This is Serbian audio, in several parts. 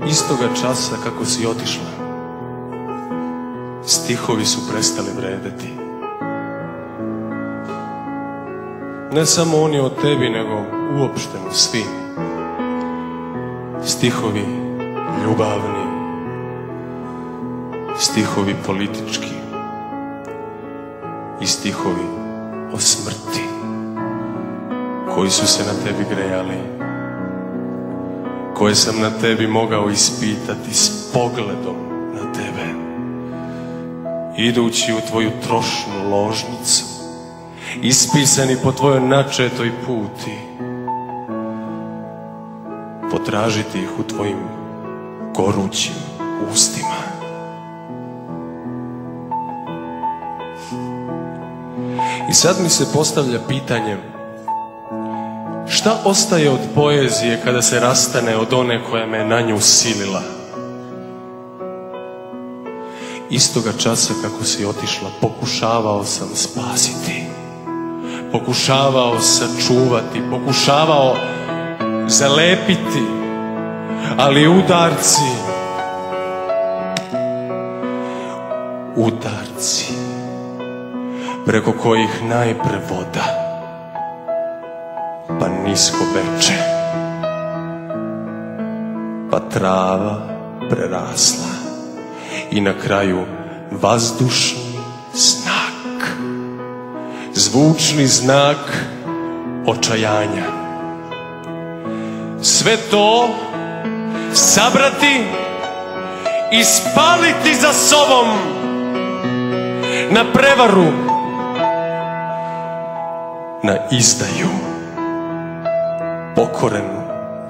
Istoga časa kako si otišla, stihovi su prestali vredeti. Ne samo oni o tebi, nego uopšteno svi. Stihovi ljubavni, stihovi politički i stihovi o smrti koji su se na tebi grejali, koje sam na tebi mogao ispitati s pogledom na tebe, idući u tvoju trošnu ložnicu, ispisani po tvojoj načetoj puti, potražiti ih u tvojim gorućim ustima. I sad mi se postavlja pitanje, šta ostaje od poezije kada se rastane od one koja me na nju silila? Istoga časa kako si otišla, pokušavao sam spasiti, pokušavao sačuvati, pokušavao zalepiti, ali udarci preko kojih najpre voda, pa nisko veče, pa trava prerasla i na kraju vazdušni znak, zvučni znak očajanja. Sve to sabrati i spaliti za sobom na prevaru, na izdaju, pokorenu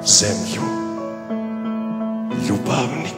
zemlju, ljubavni.